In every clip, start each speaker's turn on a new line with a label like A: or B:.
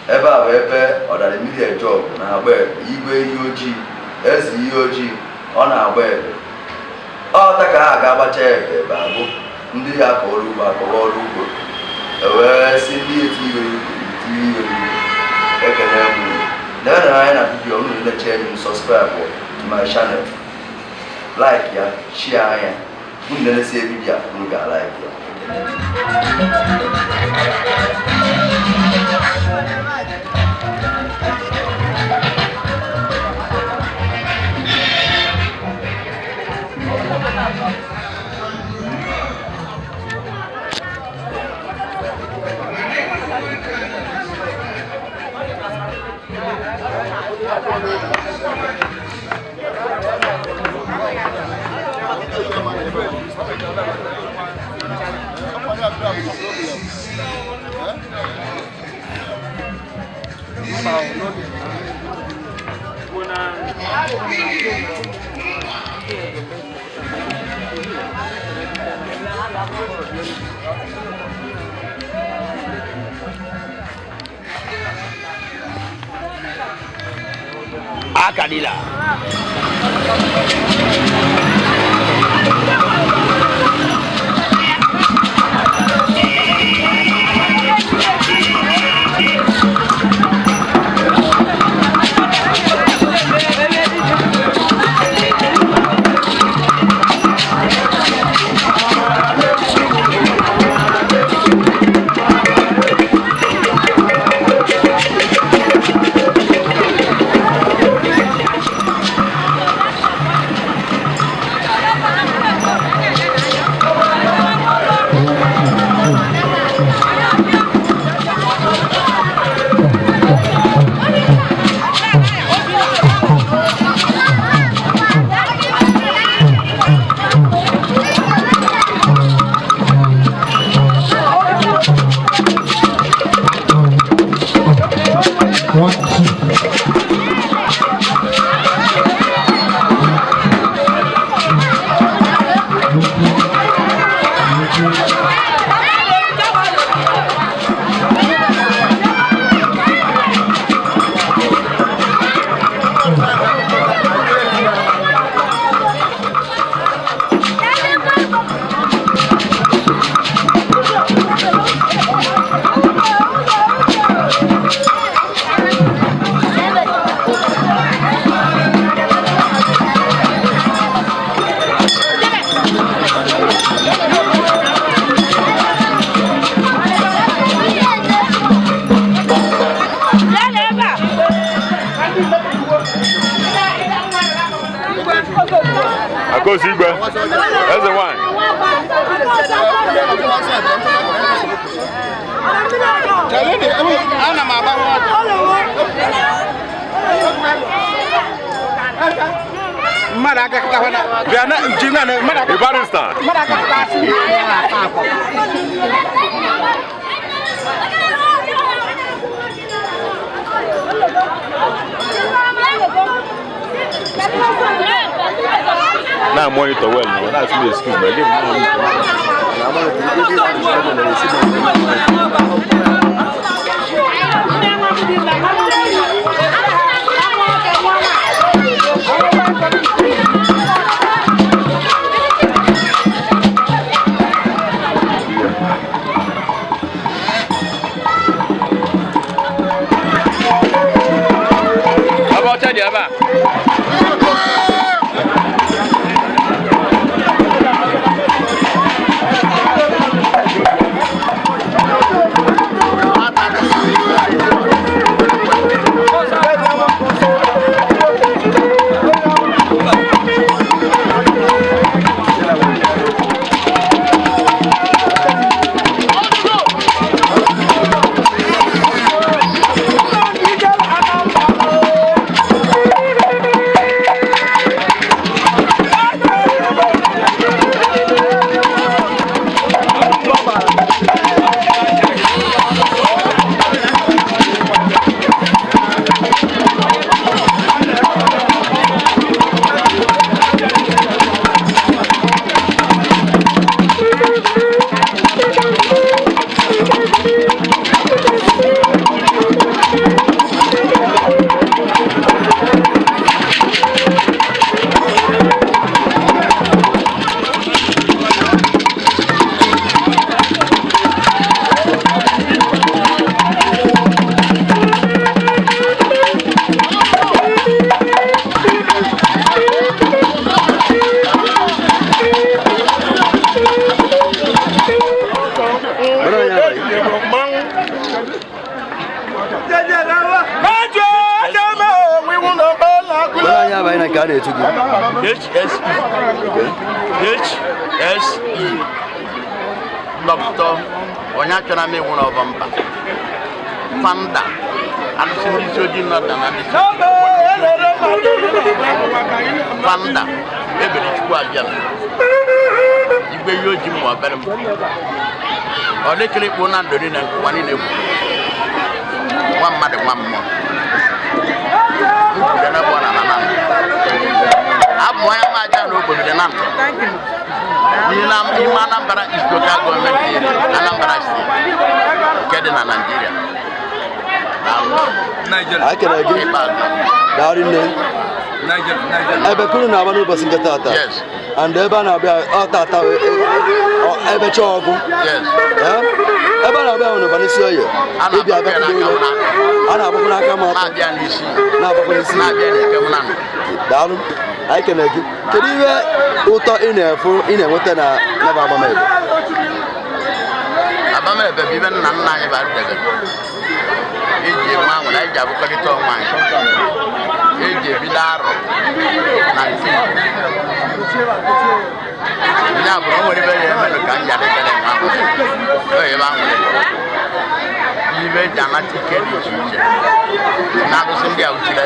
A: Ebe a ebe odalummiri job na agba Ezeiyioji Ezeiyioji ọ na-agba ebe ọ ta ka ha ga-agbacha ebe abụ ndị ya ka ọrụ ugbo akọwa ọrụ ugbo wee si ndị eti ekene m na anyị na video unu na-eche anyị subscribe to my channel, like ya, share ya, unu na-ese video unu ga-like ya.
B: Akadila.
C: Akosi Igbe, that's the one. Now monitor well now. That's me excuse me. I give how about that?
B: Doctor Onyachana me one of them. Panda and Ezeiyioji Nando Panda Ebe Ezeiyioji One clip one and doing one in one mother, one more. I'm why am I down over the number? Thank you. Imanambara is local government area, Anambra State, Kedina, Nigeria. I can agree about that in there. Yes. And the banner be yes. Ubanisioye Nando I can agree. Can you auto in a full in a water never made? Abame, even Nana about the AJ man, I have a little mine. AJ Vidaro, 19. Now, whatever you can get even dramatic now the India which is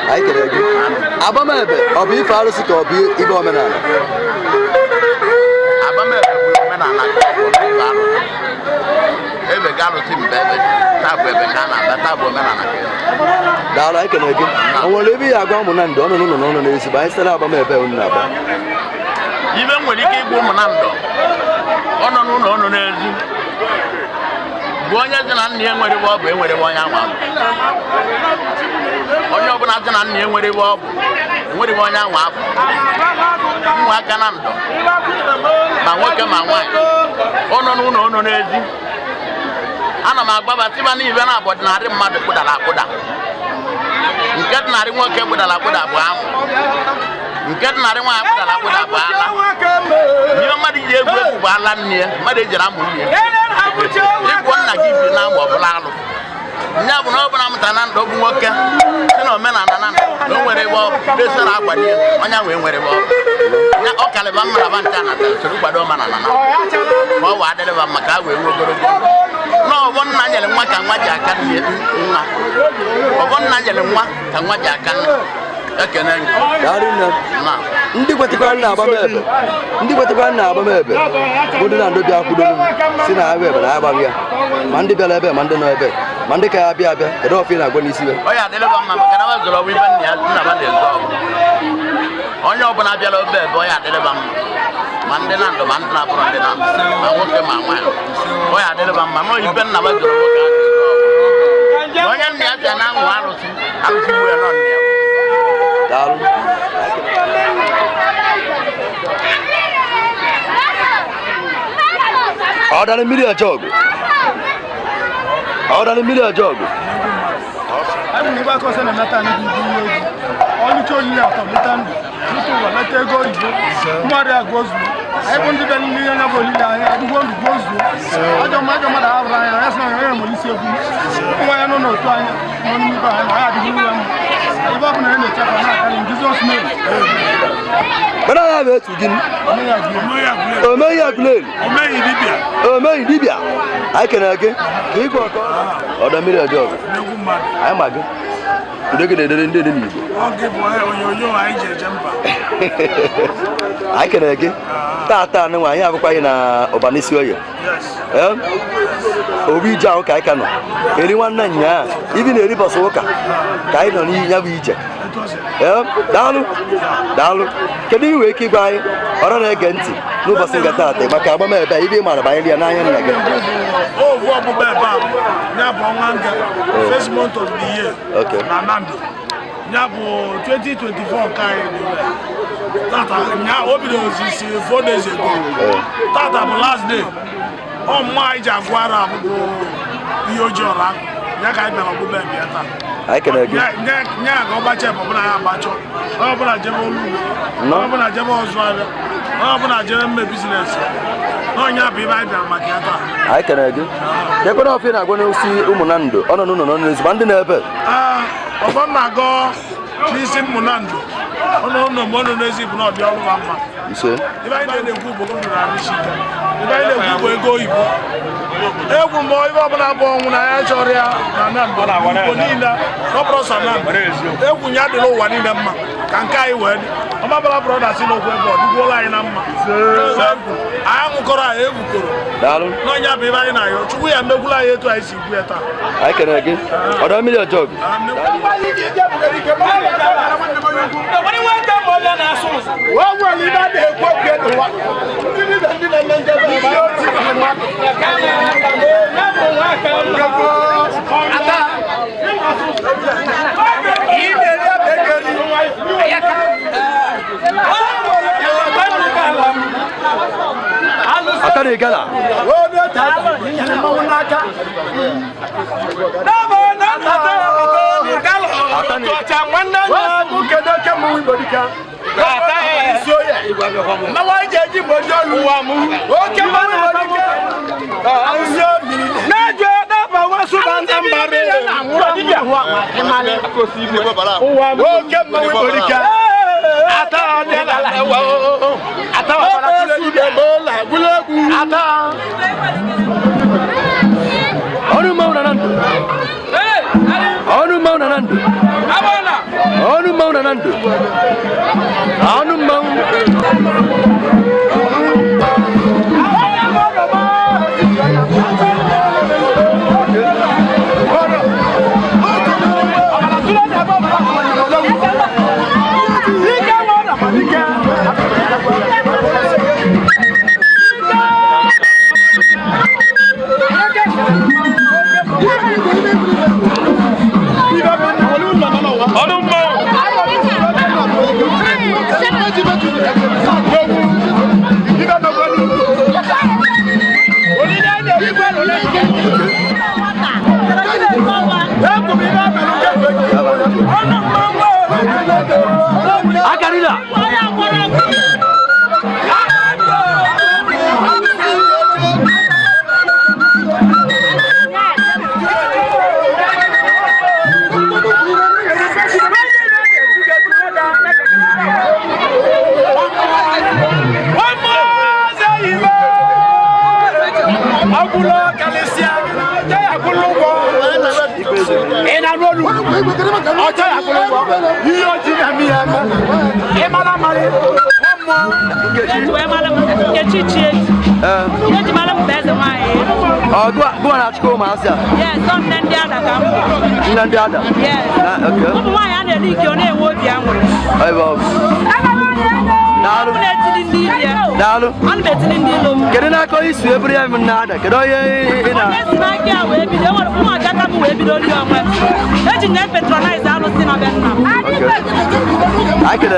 B: I can agree. Abamebe, or be Farisic or be Ibomenana. Abamebe, every gallo team, baby, Tabwe, that Tabwe Menana. Now I can agree. I will leave you a government and don't know is by Stella Abamebe. Even when you keep woman under. Oh no, Bonya and near where the walk where the one hour. On your banana and near where the walk, where the 1 hour. Wakanando. My work and my wife. Oh no, Anna Baba Tiban even about Nari Mother Buddha Lapuda. You get Nari work with a Lapuda. You get Nari Lapuda. Your mother is one I give you now of Lalo. Never know when I'm Tanan, don't work. Men and don't worry about this. On your way, wherever. Now, Calabama, Lavantana, Surupadoma, oh, I did about Macawe. No, one night and what can what I can get. One night and what can what I can. Ndi kwatikana abamebe ndi kwatikana abamebe bodu na ndo bia kudo sina abebe na ababia mandi belebe mandi no ebe mandi ka abia abia kedo fi na gwani siwe oya dele ba mama kana wa zoro wi ban ya na ba de zo onyo bona bia lo bebe oya dele ba mandi na ndo mandi na bro de na ma woke ma nwa oya dele ba mama wi ben na ba zoro wo ka onya ni ata na nwa alusi we no ne Dalu. Odalummiri jog. Odalummiri jog.
D: I will never cause an attack. Only to you after Mutan. Let her go. Mother goes. I won't even need another. I want to go. I don't mind what I have. That's not very much. Why I don't know. I had to do Jesus' name. But I have it to give Libya. I can again. Odalummiri job. I'm again.
B: Udo gị na-edere ndị Igbo.
D: Oge bụ onyonyo anyị ji eje mba.
B: Anyị kere gị. Tata nwa anyị abụkwaghị na Ubanisioye. Obi ije ahụ ka anyị ka nọ. Eri nwanne nya ibi na-eri bọsụ ụka ka anyị nọ n'ihi ya bụ ije. Daalụ. Kedu ihe ike ịgwa anyị ọrụ na-ege ntị n'ụbọchị nke tata maka agbamebe ibe ị maara banyere ya n'anya nna gị?
D: Ovu ọgbụgba ebe a ya bụ ọnwa nga first month of the year na Nando. Ya bụ 2024 ka anyị na-eme. Tata nya o bidoro isi 4 days ago. Tata bụ last day. Ọmụma anyị ji agwara abụbụ ihe ojii ọrụ akụ. Ya ka anyị bịara ọgbụgba ebe ya taa.
B: I can agree.
D: Nya ga ọgbacha ebe ọbụla ya agbacha. Ọbụla jebe olu. Ọbụla jebe ọzọ abịa. Ọbụla jebe mme biznes. N'ọnya bụ ibe anyị bịara maka ya taa.
B: I can agree. Kekwena ofe na-agwa n'osi ụmụ Nando ọ nọ n'ụlọ nọ n'ezigbo ndị na-ebe.
D: Ọbọ na-agọ n'isi ụmụ Nando. Ọnụ mọnụ n'ezi bụ na ọdị ọrụ mma.
B: Ise.
D: Ibe anyị na-ekwu bụ ndụ na arịsị ike. Ibe anyị na-ekwu bụ ego oyibo. Egwu mbọ ibe ọbụla bụ ọnwụ na ya chọrọ ya na Nando Igbo niile n'ọbụrọsa Nando. Egwu ya dịrị ụwa niile mma ka nke anyị wee dị. Ọmabala brọda si n'okwu ebe ọ dịgbuola anyị na mma. Anyị nwụkọrọ anyị egbukọrọ.
B: Daalụ.
D: N'ọnya bụ ibe anyị na-ayọ Chukwu ya megbula anyị etu anyị si gwu ya taa.
B: Anyị kere gị. Ọdọ mmiri ọjọọ. Atari gala. Onu mauna Nando. Onu mauna Nando. Onu mauna Nando. Onu mauna. Go on at school, Master.
E: Yes, some then the other come.
B: The other?
E: Yes.
B: Okay.
E: Why are they leaking on a wood young?
B: I will. Dalu.
E: I'm betting in the room.
B: Get an alcohol is every nada. Get away in a
E: way below what I got way below your web. Let you never patronize out of Sinabella.
B: I can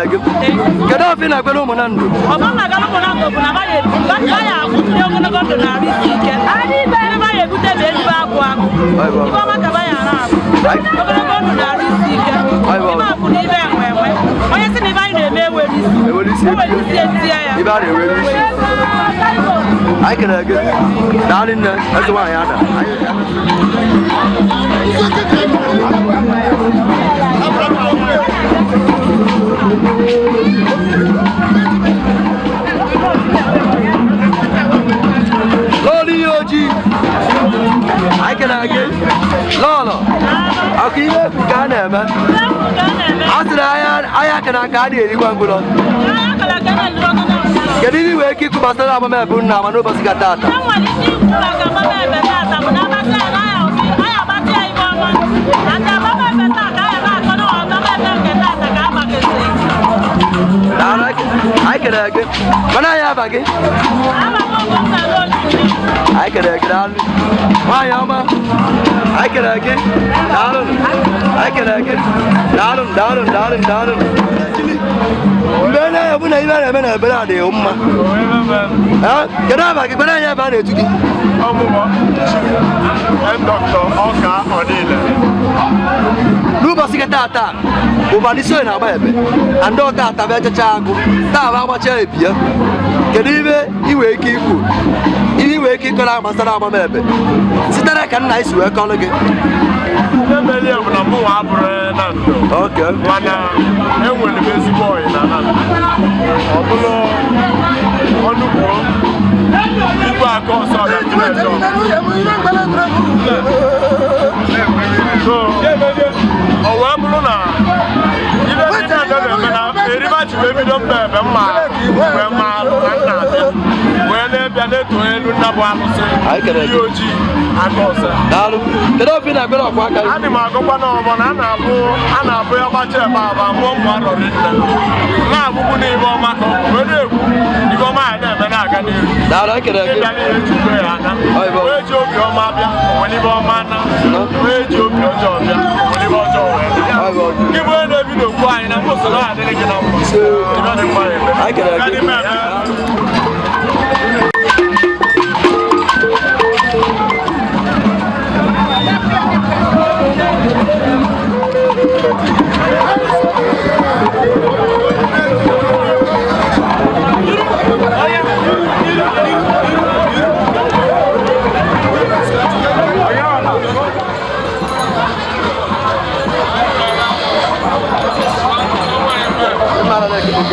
B: get off in a balloon. I'm
E: not going to go to Navajo, but I am going to go to Nari. I need very good day back one. I'm going to buy I will put it there. Why is it divided?
B: I can get down in there. That's why I I can get Lolo. I'll keep it. akara aka a na-erikwa ngwụrọ. Kedu ihe wee ike ikwu gbasara amamebe unu na-ama n'ụbọchị ga tata? I can again. When I have again, I can again. My armor, I can again. I can again. Down. When I have a better day, can I have a better to give?
F: I'm Dr. Oka Odile.
B: Ubanisioye Tata, Ubanisioye Nando Cerebrated, and Dr. Tabaja Chago, Tabacha Ebe. Can you wake you? You wake you on Masarama Mebe. Sitara can nice work on again. Okay.
F: One will be a boy in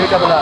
B: Kabela.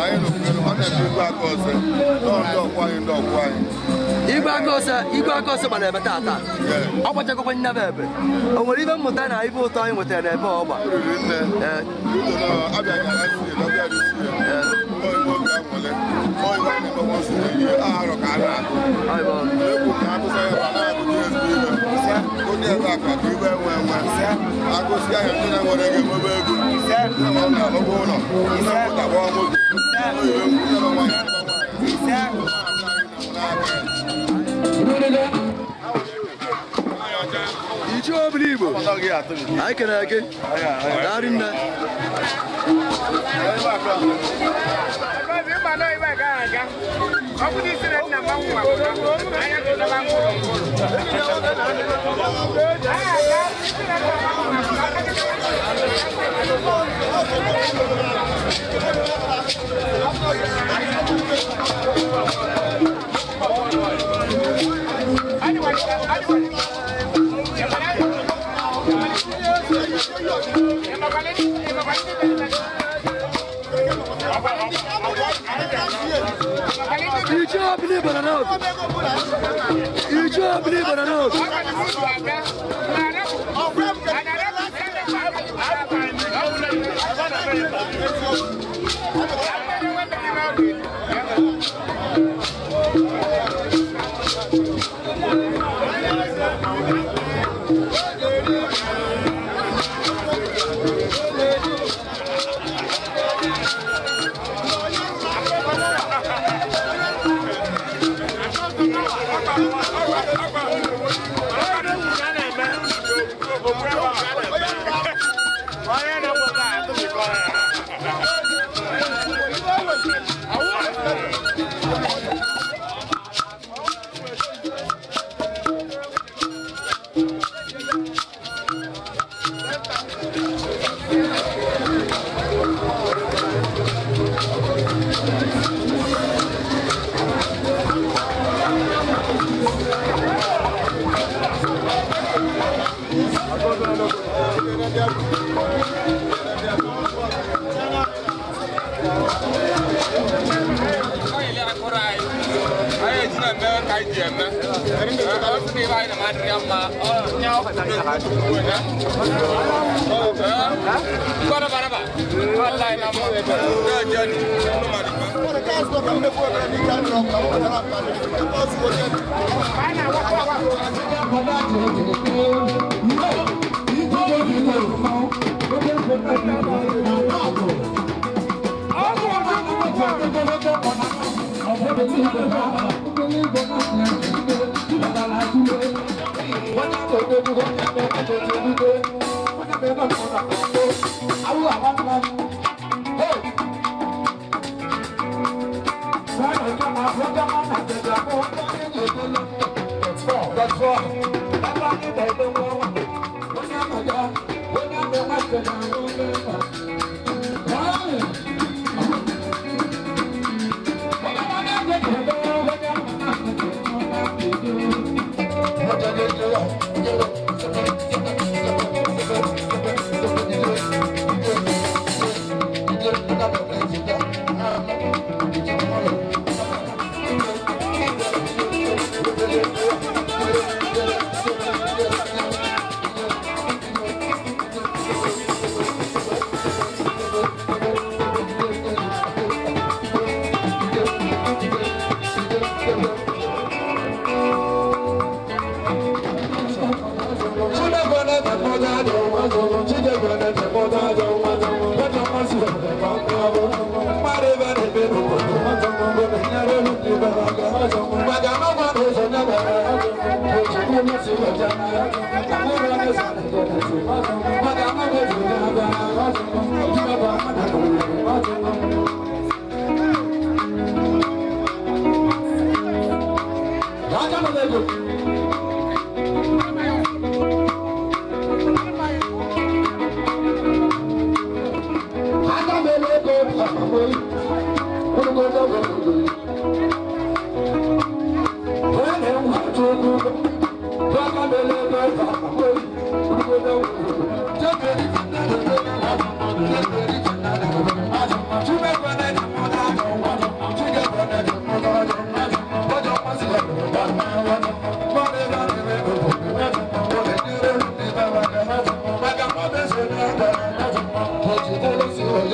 G: anyị nụkwuru ha na-eji igwe aka ọzọ ndị ọkwa anyị
B: igwe aka ọsọ gbara ebe taa ọ gbachakọkwa nnebe ebe o nwere ibe mmụta na ibe ụtọ anyị nwetara n'ebe ọgba onye ebe aka ka iwe agụsị ahịa ndị na-enwere ego emebe ego na-alụgba ụlọ na-apụtakwa moto Ichi obili Igbo anyị kere gị narị nne
H: Thank you. Thank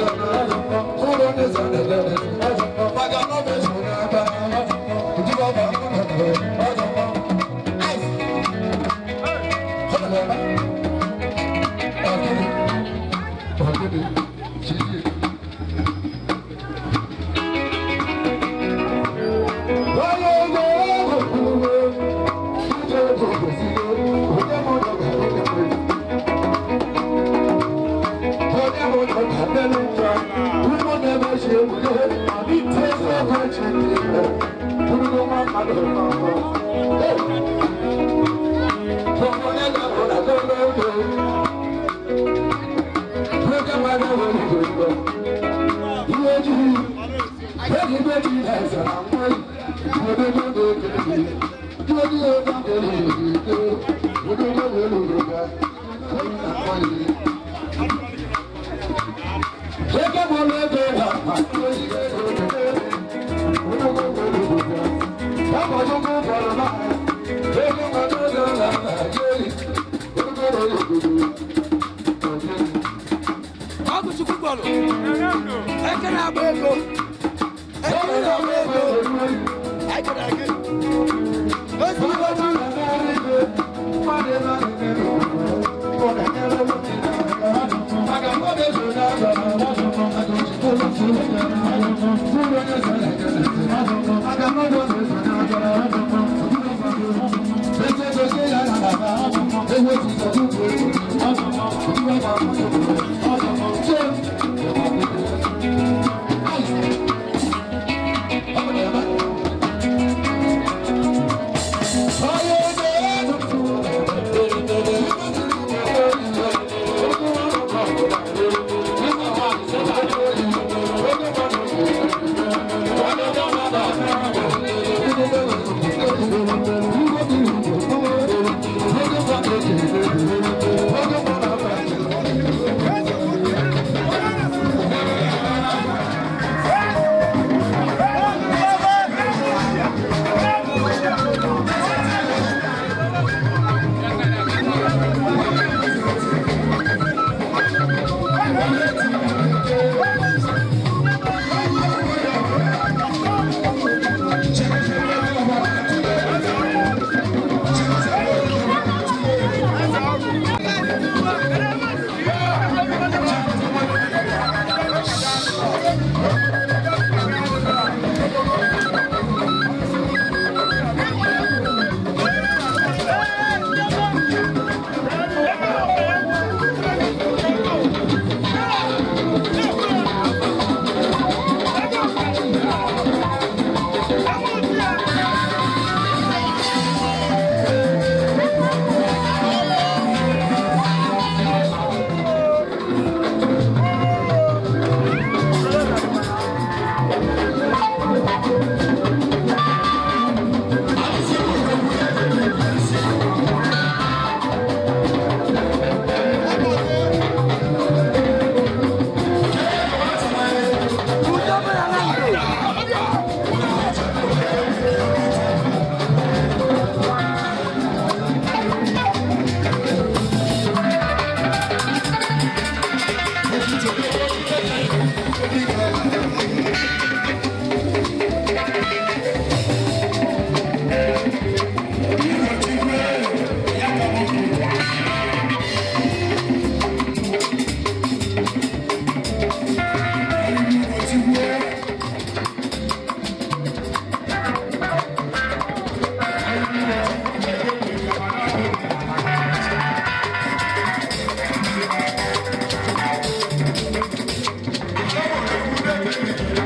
H: you.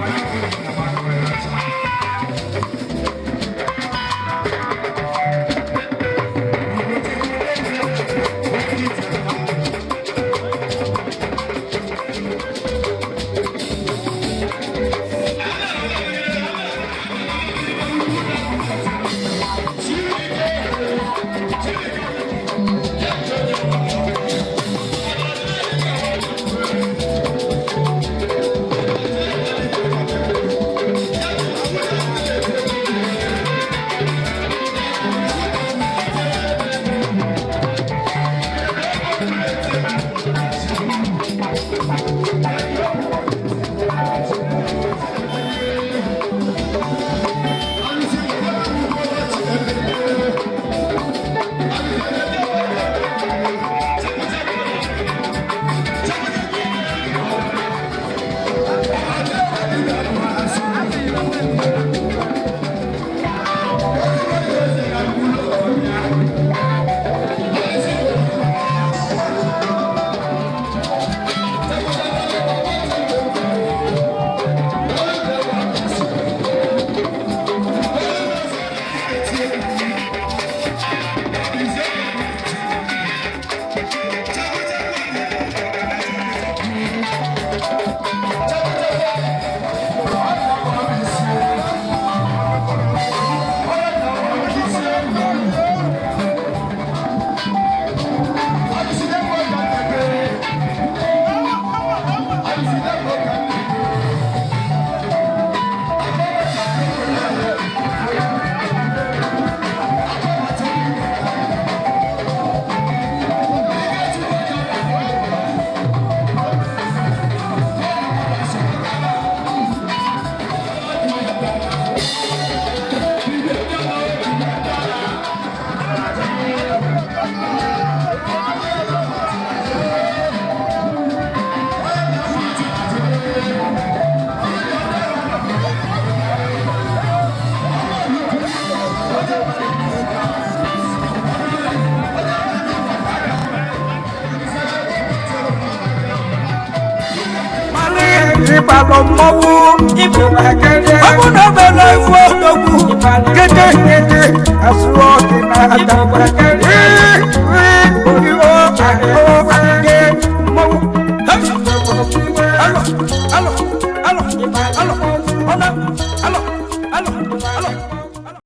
H: ìbàlọ̀ mọ́wó ọmọ náà bẹ̀rẹ̀ ìwọ ọ̀dọ́gbù kété àsùwọ̀ kìnnà àtàwọn oríwó àgbé mọ́wó. Alo, alo, alo, alo, alo,